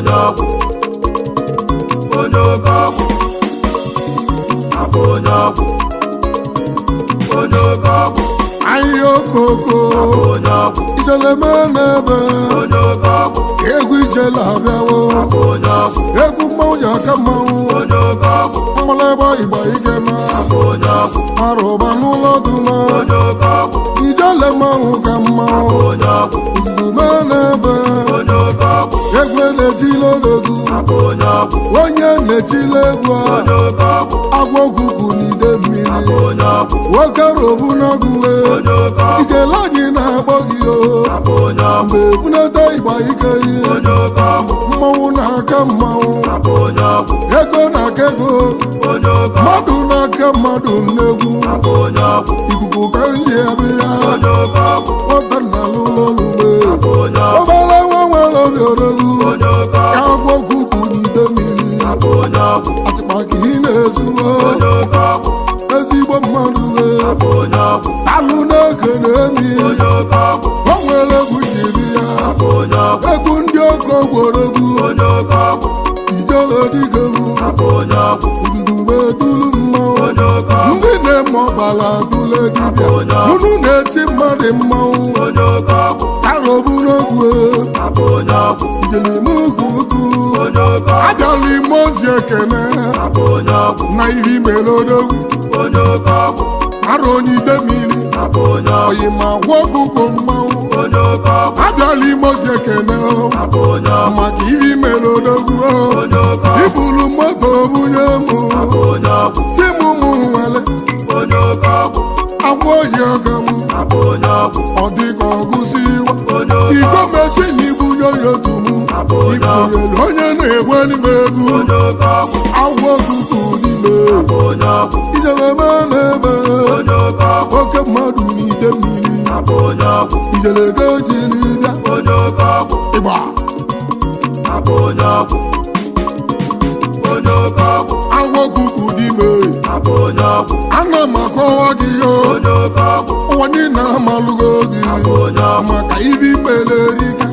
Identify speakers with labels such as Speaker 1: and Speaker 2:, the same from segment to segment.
Speaker 1: abonyogwu abonyogwu abonyogwu abonyogwu
Speaker 2: ayokoko ijeleme n'ebe egwu ijele abịawo egwu mmanwụ ya aka mmanwụ mmalaba igba igema arụba n'ụlọ duma ijele mmanwụ ka mmanwụ ududume n'ebe egwu na-etile odogwu onye na-etile egwu agwọ okuku n'ide mmiri nwoke robu n'ọgwụwe ijele anyị na-akpọ gị o mgbe ebunata ịgba ike ihe mmanwụ na-aka mmanwụ ego na-aka ego mmadụ na-aka mmadụ nnegwu ikuku ka nji ebe ya nwata na n'ụlọ n'ugbe obere nwa nwere obi odogwu ka agwọ okuku n'ide mmiri atịkpa ka ị na-ezuo ezigbo mmadụ alụ na-eke na-emi o nwere egwu jiri ya egwu ndị ọkọ gworo egwu ijele dịgegwu ududube duru mmanwụ ndị na-eme ọbala dule dibịa unu na-eti mmadụ mmanwụ karobu n'ogwu ijelime ugwu ajala ime ozi ekene na ihe imere odogwu arụ onye ide mmiri oyi ma gwa ọkụkọ mmanwụ abịala ime ozi ekene maka ihe imere odogwu ibulu moto bunye mụ timụ mụ nwere agwa ohi ọga m ọ dịka ọgụsi iko mesi na ibunye onye otumu ibunyere onye na-egwe n'ime egwu agwa okuku n'ime ijeleme n'ebe oke mmadụ n'ide mmiri ijelege jiri bịa ịgba agwa okuku n'ime ana m akọwa gị ụwa niile amalụgo gị maka ibi mere erika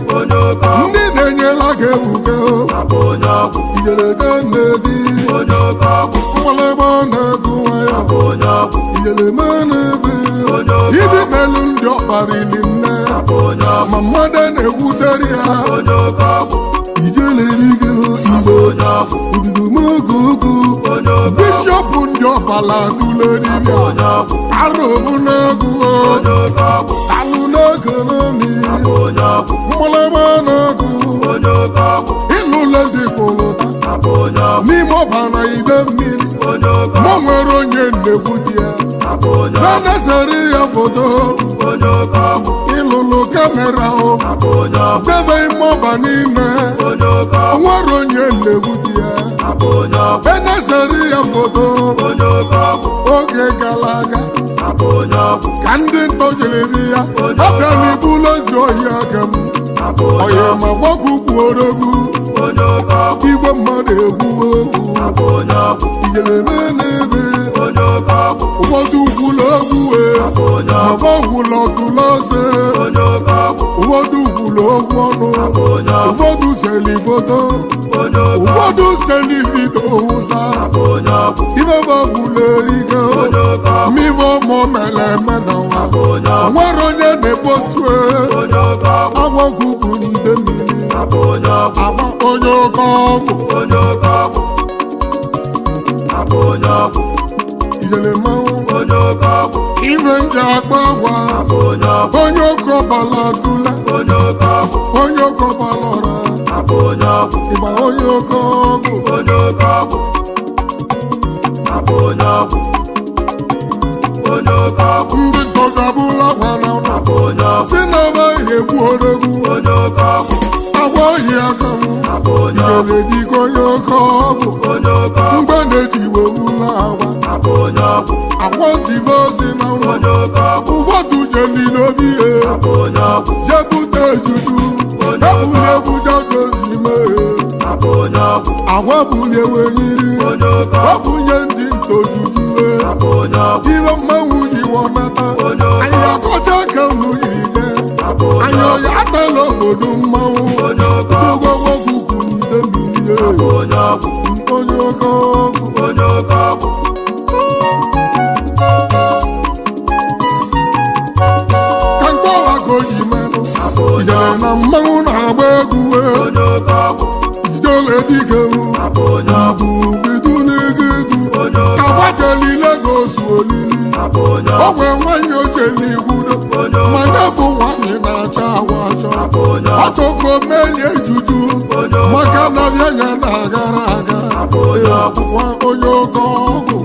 Speaker 2: ndị na-enyela gị ebuke ijelege nne gị mmalebe ọ na-egụ nwa ya ijeleme n'ebe ibi melu ndị ọkparili nne ma mmadụ na-egwutere ya ijelere gị igbo ududumogo ugwu bishọp ndị ọbala tule dibịa arobu n'egwu alụ n'ekonomi mmalebe n'egwu ịlụlezikpụlụta n'ime ọbara ide mmiri ma nwere onye nnekwu di ya na-esere ya foto ịlụlụ kamera debe ime ọba niile nwere onye nnekwu di ya na-esere ya foto oge gara aga ka ndị ntọjiri di ya abịala ibulu ozi ohi aka m oyi ma gwagwukwu odogwu igwe mmadụ egwu egwu ijeleme n'ebe ụfọdụ ugwula egwu ma gwagwula ọtụla ose ụfọdụ ugwula ogwu ọnụ ụfọdụ seli foto ụfọdụ seli vidio ụsa ife gbagwula erike mmiri ọmụ mere eme n'ụwa onwere onye na-eposue agwa okuku n'ide mmiri agwa onye oke ọgwụ ijele mmanwụ ife nje akpa agwa onye oke ọbala tụla onye oke ọbala ọra ịgba onye oke ọgwụ ndị ntọgabụla gwara ụlọ si na ebe egwu odogwu agwa ohi aka m ijele dịka onye oke ọgwụ mgbe na-eji wewula agwa akwọzibe ozi na ụlọ ụfọdụ jeli n'obi ihe jebute ejuju ebuli ebujadozi mee agwa bulie wenyiri ọbụnye ndị ntojuju ibe mmanwụ ji wọnata anyị akọcha ka unu yiri je anyị ọya atala obodo mmanwụ ogogogwogwugwu n'ide onye oke ọgwụ ka nke ọwa ka oyi menụ ijele na mmanwụ na-agba egwu ijele dike bidu n'ego egwu agbacheli Lagos olili ogwe nwanyị oche n'ihudo mana bụ nwanyị na-acha awa achọ ọchọko melie juju maka na anya na-agara aga akwa onye oke ọgwụ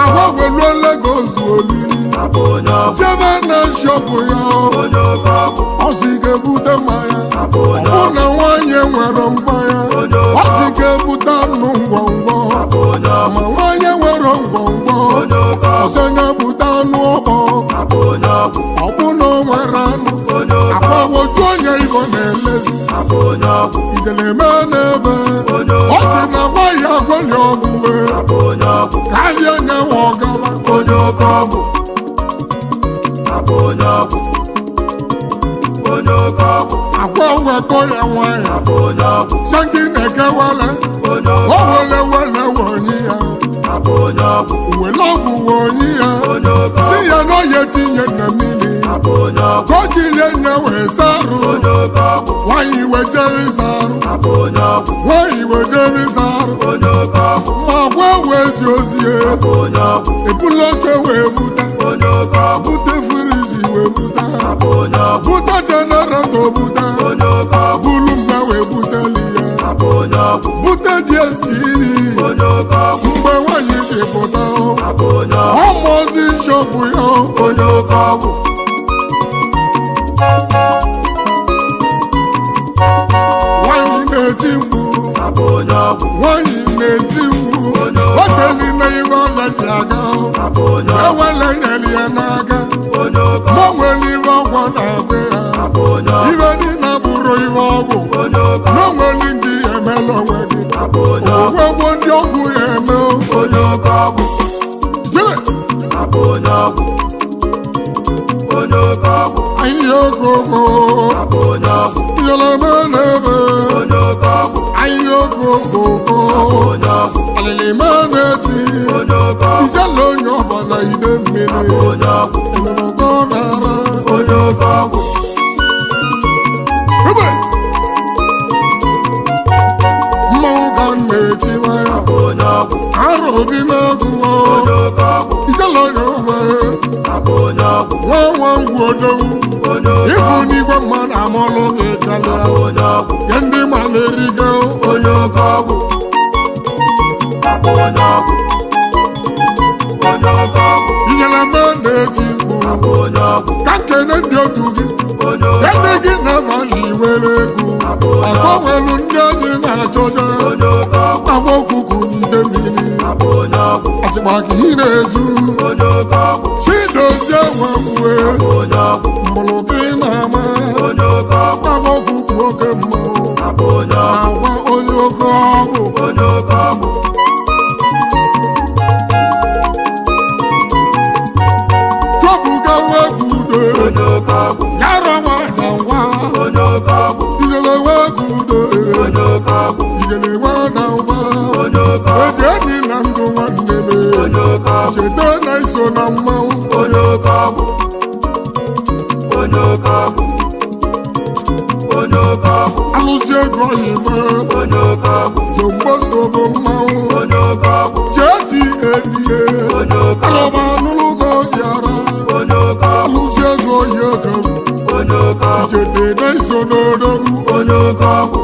Speaker 2: agwagweluo Lagos olili jebe na shọpụ ya ọ si ga-ebute mmanya ọ bụ na nwanyị nwere mmanya ọ si ga-ebute anụ ngwọngwọ ma nwanyị nwere ngwọngwọ ọsọ ga-ebute anụ ọkpọ ọ bụ na o nwere anụ akwawoju onye Igbo na-elezi ijele eme n'ebe ọ si na nwanyị agwali ọgwụ ka ahịa nyewe ọgaba onye oke ọgwụ agwa wekọ ya nwanyị sangi na-ekewele o wele wele wonyi ya wele ọgwụ wonyi ya si ya na oye tinye na mmiri ka o jirie nye wee sarụ nwanyị wejere ịsarụ nwanyị wejere ịsarụ ma gwa wee zi ozie ebula oche wee bute firizi wee bute jenereto bute bulu mgbe wee buteli ya bute DSTV mgbe nwanyị ji pụta ọmụozi shọpụ ya onye oke ọgwụ nwanyị na-eti mgbu o cheli na ihe ọla ji aga ewele nyere ya n'aka ma nwere ihe ọgwụ na-agba ya ihe dị na bụrụ ihe ọgwụ na onwere ndị emela onwe gị ogwegwo ndị ọgwụ ya eme onye oke ọgwụ ahịhịa okooko iyeleme n'ebe ahịhịa okooko alịlịme na-eti ijele onye ọbụla ide mmiri emenago nara onye oke ọgwụ mmanwụ ka na-eti nwaya arụ obi na-agụ ijele onye ogbe nwa ngwu odowu ịbụ n'igwe mmadụ amụlụ gị karịa ya ndị ma na-erigo onye oke ọgwụ inyere mbe na-eti mkpu ka nkene ndị otu gị ya ndị gị na-abaghị were egwu akọwelu ndị anyị na-achọja agba okuku n'ide mmiri atịmaka ị na-ezu chidozie nwamwe mụrụ gị na-ama agba okuku oke mmanwụ agwa onye oke ọgwụ chọpụga nwegwu udo yara nwa na nwa ijele nwegwu udo ijele nwa na nwa eji enyi na ndụ nwanne m cheta na iso na mmanwụ onye oke ọgwụ alụsị ego oyibo John Bosco bụ mmanwụ Jesi Edie arọba n'ụlọgo yara alụsị ego oyibo ichete na iso n'odogwu onye oke ọgwụ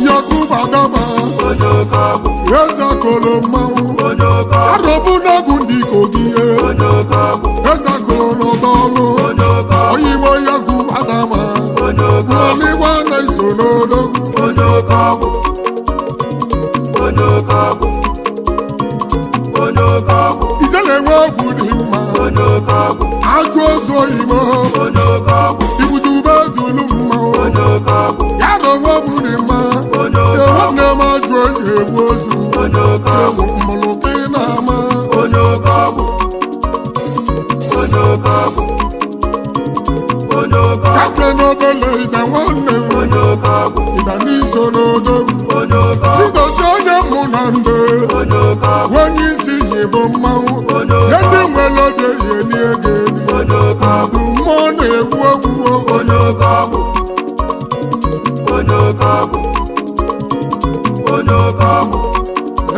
Speaker 2: Yakuba Gaba eze kolo mmanwụ arọbụ n'ọgwụ ndị kogi eze kolo n'ọdọọlụ oyibo Yakuba Gaba mmanịgba na-eso n'odogwu ijele nwe ọgwụ dị mma ajụ ozu oyibo ibudube dulu mmanwụ ya na onwe bụ dị mma nwanne m ajụ onye egwu ozu ewu mmụlụkị na-ama onye oke ọgwụ ịba n'iso n'odogwu Chidozie onye mụ na ndị onye isi yi bụ mmanwụ ya ndị nwere obi eli ego eli bụ mmụọ na-egwu ogwuo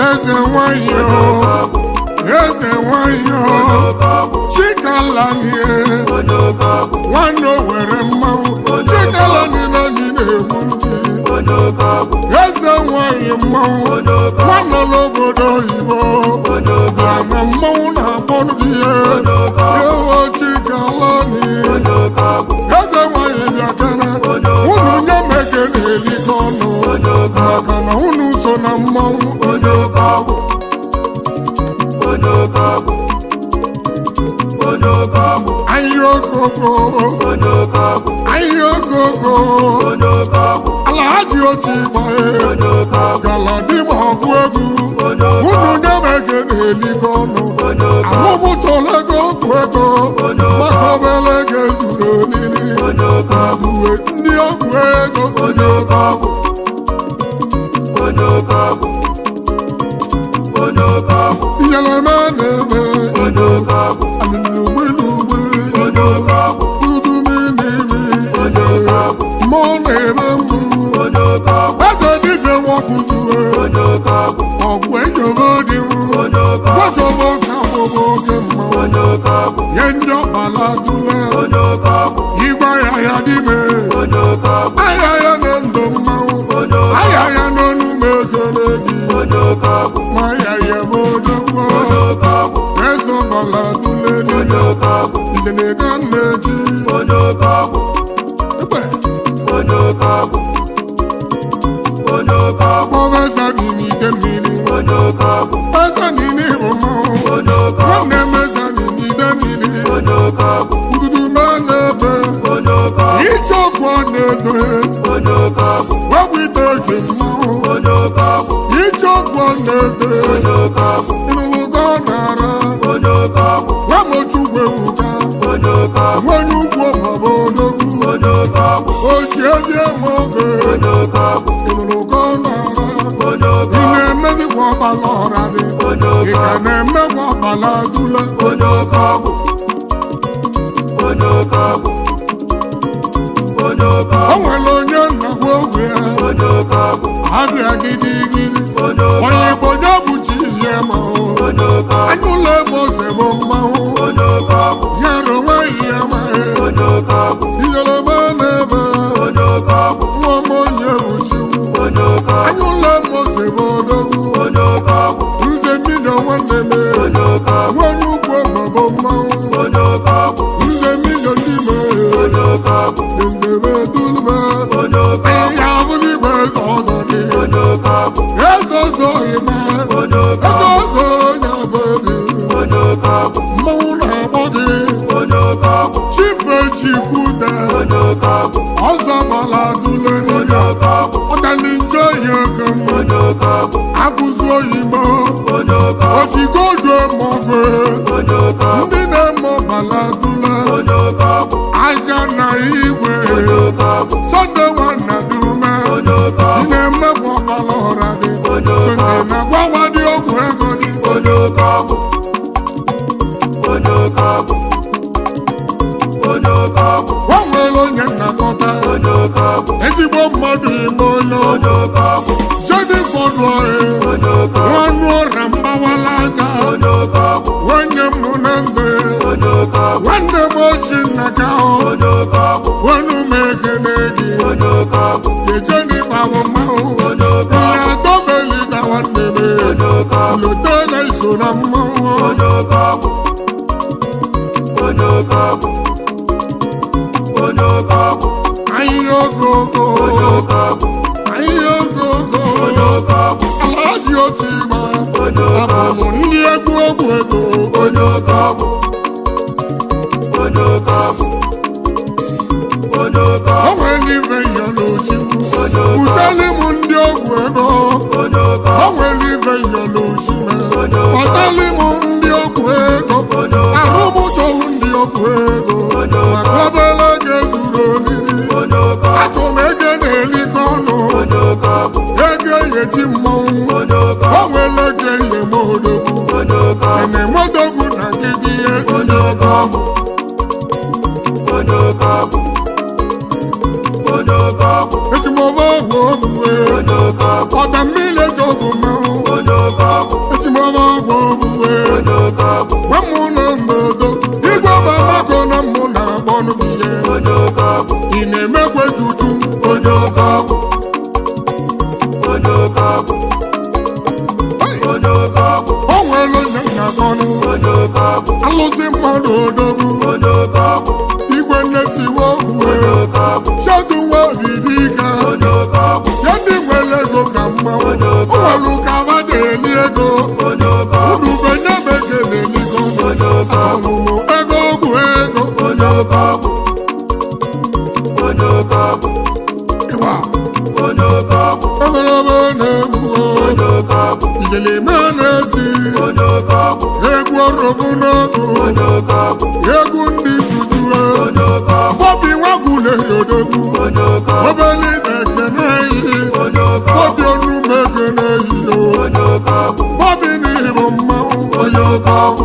Speaker 2: eze nwanyị Chikalanie nwanne Owere mmanwụ Chikalanie na anyị na-egwu ji eze nwanyị mmanwụ nwanne n'obodo oyibo bịa na mmanwụ na-akpọnụ gị ihe ewo Chikalanie eze nwanyị bịa kene unu nye meke na-elikọ ọnụ maka na unu so na mmanwụ ayokoko Alhaji oti igbae Galadima ọgụ egwu unu nyemege na-elikọ ọnụ ahụmụchọlego ọgụ ego maka obele ego zuru olili uwe ndị ọgụ ego iyeleme na-eme mmụọ na-eme mbụ eze dibịa nwakwụzuo ọgwụ enyobe dịwu gwachọba oge abụbụ oge mmanwụ nye ndị ọkpala tụle igwe ahịa dime ahịa na ndụ mmanwụ ahịa n'ọnụ m ekele gị ma ahịa bụ odogwu eze ọkpala tụle ijelega nneji Professor Nini Demili Professor Nini Omo Nwanne Mesa Nini Demili Ududu Manebe Ichokwa Nede Wabwite Kimao Ichokwa Nede Inulugo Nara Wamochugwe Uga Nwanyugwo Mabodogu Oshieje Moge Inulugo Nara Ine-emezi kwa ọbala ọra dị Ika na-eme kwa ọbala dule O nwere onye nnagwa ogwe ya abịa gidigidi onye Igbo bụ chi ihe ma anyụla ebe ose bụ mmanwụ yara onweghị ya ma iyelebe na-ebe nwa m onye bụ chi anyụla ebe ose bụ odogwu nze mmiri nwanne m nwanyị ugwu maọbụ mmanwụ nze mmiri ndị nzebe dulube ihe abụghị igwe eze ọzọ dị eze ọzọ ime eze ọzọ onye abụghị mmanwụ na-agbọ gị chife chikwute ọzọ gbala dule niile ọdani nje ihe eke m akụzi oyibo ojigodo mọgwe ndị na-eme ọbala dule aja na igwe Sunday nwanna dume ị na-emegbu ọbala ọra dị Sunday na-agwawa dị ọgwụ ego dị o nwere onye nnakọta ezigbo mmadụ ime olo jedi fọdụ nwanụ ọra mgbawala aja nwanne m na mbe nwanne m ochi nna ka wenu m ekene gị ejenibabụ mmanwụ ihe atọbeli na nwanne m lote na iso na mmanwụ ahịhịa ogogo Alhaji oti igba abụmụ ndị egwu ogwu ego o nwere ife ya n'ochiwu buteli m ndị ogwu ego o nwere ife ya n'ochime kpọteli m ndị ogwu ego arụmụchọwu ndị ogwu ego maka obele ego zuru olili achọ m ego na-elikọ ene modogwu na nkịtị ihe
Speaker 1: onye oke ọgwụ onye oke ọgwụ onye oke ọgwụ
Speaker 2: etimọba ọgwụ ogbue
Speaker 1: onye oke ọgwụ
Speaker 2: ọda mmiri eji ọgwụ mmanwụ
Speaker 1: onye oke ọgwụ
Speaker 2: etimọba ọgwụ ogbue
Speaker 1: onye oke ọgwụ
Speaker 2: nwamụ na mbodo igwe ọba mako na mmụ na-akpọ ọnụ gị ihe
Speaker 1: onye oke ọgwụ
Speaker 2: ị na-emekwe juju
Speaker 1: onye oke ọgwụ onye oke ọgwụ onye oke ọgwụ
Speaker 2: o nwere onye nna ọnụ
Speaker 1: onye oke ọgwụ
Speaker 2: alụsị mmadụ odogwu
Speaker 1: onye oke ọgwụ
Speaker 2: igwe nnetiwe ogbue
Speaker 1: onye oke ọgwụ
Speaker 2: chadu nwa obidi ike
Speaker 1: onye oke ọgwụ
Speaker 2: ya ndị nwere ego ka mmanwụ
Speaker 1: onye oke
Speaker 2: ụnwere ka ha na-eli ego
Speaker 1: onye oke ọgwụ
Speaker 2: udube nye m ego na-eligo
Speaker 1: onye oke ọgwụ
Speaker 2: ọmụmụ ego ọgwụ ego
Speaker 1: onye oke ọgwụ onye oke ọgwụ
Speaker 2: ịgba
Speaker 1: onye oke ọgwụ
Speaker 2: eberebe na-egbuo
Speaker 1: onye oke ọgwụ
Speaker 2: ijeleme na-eti
Speaker 1: onye oke ọgwụ
Speaker 2: egwu ọrụbụ n'ọgụ
Speaker 1: onye oke ọgwụ
Speaker 2: egwu ndị jujue
Speaker 1: onye oke ọgwụ
Speaker 2: bọbi nwagwuleri odogwu
Speaker 1: onye oke ọgwụ
Speaker 2: obeli na-ekene ihe
Speaker 1: onye oke ọgwụ
Speaker 2: bọbi onume ekene ihe
Speaker 1: onye oke ọgwụ
Speaker 2: bọbi n'ịbụ mmanwụ onye oke ọgwụ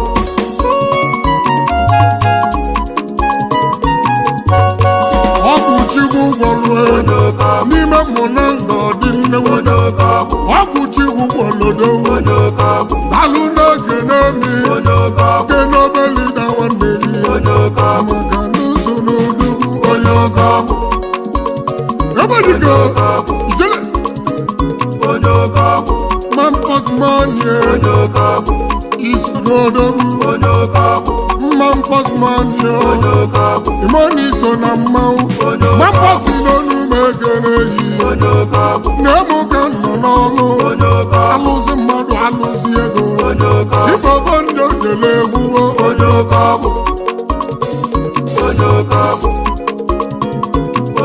Speaker 2: ọgwụ chigwu gwọrue
Speaker 1: onye oke ọgwụ
Speaker 2: n'ime mmụ na ndụ dị nnewude
Speaker 1: onye oke ọgwụ
Speaker 2: ọgwụ chigwu gwọlodowu
Speaker 1: onye oke ọgwụ
Speaker 2: dalụ na-ekene mi
Speaker 1: onye oke ọgwụ
Speaker 2: kene obeli na nwanne ihe
Speaker 1: onye oke ọgwụ
Speaker 2: maka n'ụzọ n'odogwu onye oke ọgwụ ebe dịka ijele
Speaker 1: onye oke ọgwụ
Speaker 2: mampọsmanie
Speaker 1: onye oke ọgwụ
Speaker 2: isi n'odogwu
Speaker 1: onye oke ọgwụ
Speaker 2: mampọsmanie
Speaker 1: onye oke ọgwụ
Speaker 2: imoni so na mmanwụ mampọsi n'onu ma ekene yi
Speaker 1: onye oke ọgwụ
Speaker 2: na-emu ka nọ n'ọlụ
Speaker 1: onye oke ọgwụ
Speaker 2: alụzi mmadụ alụzi ego
Speaker 1: onye oke ọgwụ
Speaker 2: ibobo ndị ojele egwuwo onye oke ọgwụ
Speaker 1: onye oke ọgwụ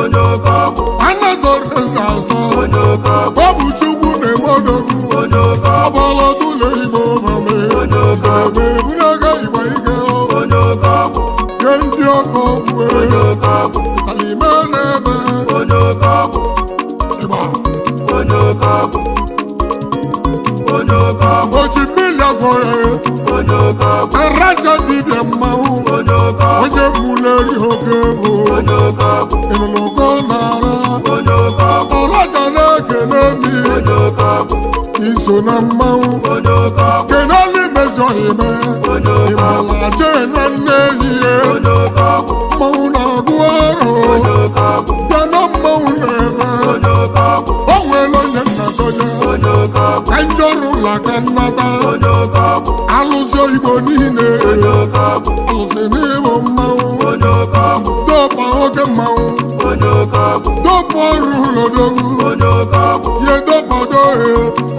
Speaker 1: onye oke ọgwụ
Speaker 2: anazọrọ eze azọ
Speaker 1: onye oke ọgwụ
Speaker 2: ọ bụ chukwu na-eme odogwu
Speaker 1: onye oke ọgwụ
Speaker 2: ọbọlọdụlọ igbo mame
Speaker 1: onye oke ọgwụ
Speaker 2: ebunega igba ike
Speaker 1: onye oke ọgwụ
Speaker 2: nye ndị ọkọ ọgwụ
Speaker 1: onye oke ọgwụ
Speaker 2: alime na-ebe
Speaker 1: onye oke ọgwụ
Speaker 2: ịgba
Speaker 1: onye oke ọgwụ onye oke ọgwụ
Speaker 2: oji mmiri agwọrọ
Speaker 1: onye oke ọgwụ
Speaker 2: araja dibịa mmanwụ
Speaker 1: onye oke ọgwụ
Speaker 2: onye muleri oke bụ
Speaker 1: onye oke ọgwụ
Speaker 2: ịlụlụgo nara
Speaker 1: onye oke ọgwụ
Speaker 2: ọraja na-ekene mi
Speaker 1: onye oke ọgwụ
Speaker 2: iso na mmanwụ
Speaker 1: onye oke ọgwụ
Speaker 2: kenali mezoghime
Speaker 1: onye oke ọgwụ
Speaker 2: ịmalaje na nne ehihie
Speaker 1: onye oke ọgwụ
Speaker 2: mmanwụ na-agụ ọrụ
Speaker 1: onye oke ọgwụ
Speaker 2: bịa na mmanwụ na-eme
Speaker 1: onye oke ọgwụ
Speaker 2: o nwere onye nna soja
Speaker 1: onye oke ọgwụ
Speaker 2: ka njọrụ ụlọ ka nnata
Speaker 1: onye oke ọgwụ
Speaker 2: alụsị igbo niile
Speaker 1: onye oke ọgwụ
Speaker 2: alụsị n'ịbụ mmanwụ
Speaker 1: onye oke ọgwụ
Speaker 2: dopa oke mmanwụ
Speaker 1: onye oke ọgwụ
Speaker 2: dopa ọrụ ụlọdogwu
Speaker 1: onye oke ọgwụ
Speaker 2: ye dopadohe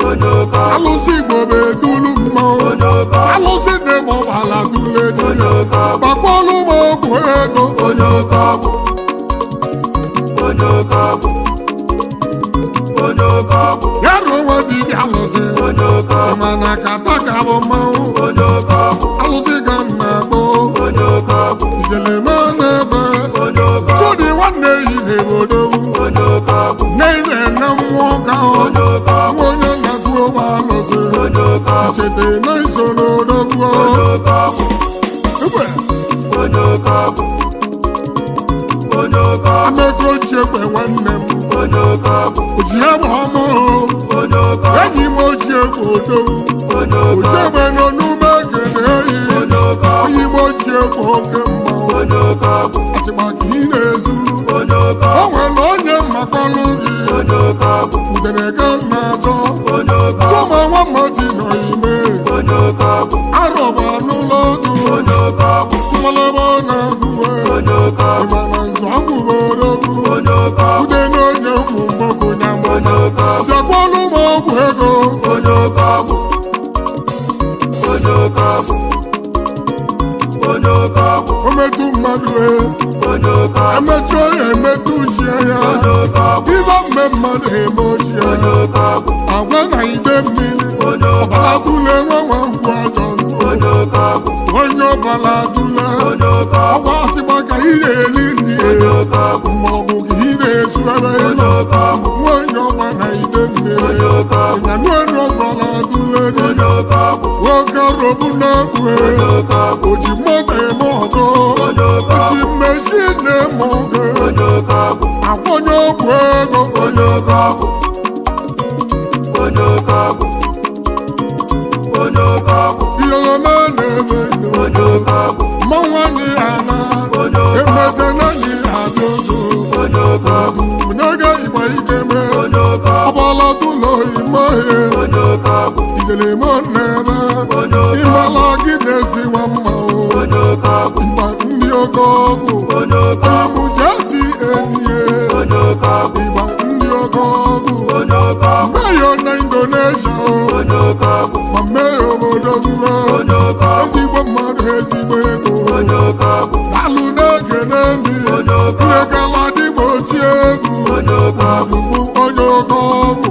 Speaker 1: onye oke ọgwụ
Speaker 2: alụsị igbo bụ edulu mmanwụ
Speaker 1: onye oke ọgwụ
Speaker 2: alụsị na-eme ọbala dule
Speaker 1: onye
Speaker 2: dibịa
Speaker 1: oke ọgwụ
Speaker 2: gbakwọlụ m ọgwụ ego
Speaker 1: onye oke ọgwụ onye oke ọgwụ onye oke ọgwụ
Speaker 2: ya ruo nwa dibịa alụsị
Speaker 1: onye oke ọgwụ
Speaker 2: mana kata ka bụ mmanwụ
Speaker 1: onye oke ọgwụ
Speaker 2: alụsị ka nna akpọ
Speaker 1: onye oke ọgwụ
Speaker 2: ijeleme na-ebe
Speaker 1: onye oke ọgwụ
Speaker 2: chudi nwanne ehihie obodowu
Speaker 1: onye oke ọgwụ
Speaker 2: na-ime na mmụọ ka
Speaker 1: onye oke ọgwụ
Speaker 2: nwa onye na-agụ ụgbọ alụsị
Speaker 1: onye oke ọgwụ
Speaker 2: ichete na iso n'odogwu
Speaker 1: onye oke ọgwụ
Speaker 2: egbe
Speaker 1: onye oke ọgwụ onye oke ọgwụ
Speaker 2: amekochi egbe nwanne m
Speaker 1: onye oke ọgwụ
Speaker 2: oji egbe ọmụhụ
Speaker 1: onye oke ọgwụ
Speaker 2: enyi m oji egbe odowu
Speaker 1: onye oke
Speaker 2: oji
Speaker 1: ọgwụ
Speaker 2: egbe nọ n'ume ekene eyi
Speaker 1: onye oke ọgwụ
Speaker 2: onye m oji egbe oke mmanwụ
Speaker 1: onye oke ọgwụ
Speaker 2: atịmaka ị na-ezu
Speaker 1: onye oke
Speaker 2: o
Speaker 1: ọgwụ
Speaker 2: nwere onye mmakpọlụ gị
Speaker 1: onye oke ọgwụ
Speaker 2: udere ka m na-achọ
Speaker 1: onye oke ọgwụ
Speaker 2: chụma nwa mmadụ nọ ime
Speaker 1: onye oke ọgwụ
Speaker 2: arọba n'ụlọ ọdụ
Speaker 1: onye oke ọgwụ
Speaker 2: mmalaba na-agụwe
Speaker 1: onye oke ọgwụ
Speaker 2: ịmana nzọ ọgwụwe odogwu
Speaker 1: onye oke ọgwụ
Speaker 2: ude na onye ụmụ mgbọkọ
Speaker 1: onye
Speaker 2: nyamụma
Speaker 1: oke ọgwụ
Speaker 2: bịakwalụ m ọgwụ ego
Speaker 1: onye oke ọgwụ onye oke ọgwụ onye oke ọgwụ
Speaker 2: o metụ mmadụ
Speaker 1: onye oke ọgwụ
Speaker 2: emetụ ya emetụ ochie ya
Speaker 1: onye oke ọgwụ
Speaker 2: ibe mme mmadụ eme ochie
Speaker 1: onye oke ọgwụ
Speaker 2: agwa na ide mmiri
Speaker 1: onye oke
Speaker 2: ọbara
Speaker 1: ọgwụ
Speaker 2: tụle nwa nwa ngwu ajọ ntụ
Speaker 1: onye oke ọgwụ
Speaker 2: onye ọbara tụle
Speaker 1: onye oke ọgwụ
Speaker 2: ọgwa atịgba ka ị na-eli nri
Speaker 1: onye oke ọgwụ
Speaker 2: mgbọrọgwụ ka ị na-esu ebe ị
Speaker 1: onye
Speaker 2: nọ
Speaker 1: oke ọgwụ
Speaker 2: nwa onye ọgba na ide mmiri
Speaker 1: onye oke ọgwụ
Speaker 2: ịna nụ onye ọbara tụle
Speaker 1: onye oke ọgwụ
Speaker 2: nwoke ọrụ bụ n'egwu oji mmadụ eme ọgụ oji mmechi na-eme ọgụ akwụnye ọgwụ ego
Speaker 1: onye oke ọgwụ onye oke ọgwụ onye oke ọgwụ
Speaker 2: iyelome na-eme
Speaker 1: onye oke ọgwụ
Speaker 2: mmanwanyị ana emezananyị abịa ozo
Speaker 1: onye oke ọgwụ
Speaker 2: n'oge igba ike mee
Speaker 1: onye oke ọgwụ
Speaker 2: ọbọlọtụlọ imehie
Speaker 1: onye oke ọgwụ
Speaker 2: ijeleme na-eme ịmala gị na-esiwa mma
Speaker 1: onye oke ọgwụ
Speaker 2: ịgba ndị oke ọgwụ
Speaker 1: onye oke ọgwụ
Speaker 2: ịmụjesi enyiye
Speaker 1: onye oke ọgwụ
Speaker 2: ịgba ndị oke ọgwụ
Speaker 1: onye oke ọgwụ
Speaker 2: meyo na Indonesia
Speaker 1: onye oke ọgwụ
Speaker 2: ma meyo obodo gụọ
Speaker 1: onye oke ọgwụ
Speaker 2: ezigbo mmadụ ezigbo ego
Speaker 1: onye oke ọgwụ
Speaker 2: alụ na-ekene mi
Speaker 1: onye oke ọgwụ
Speaker 2: ihe gala dị ma oti egwu
Speaker 1: onye oke ọgwụ
Speaker 2: bụ onye oke ọgwụ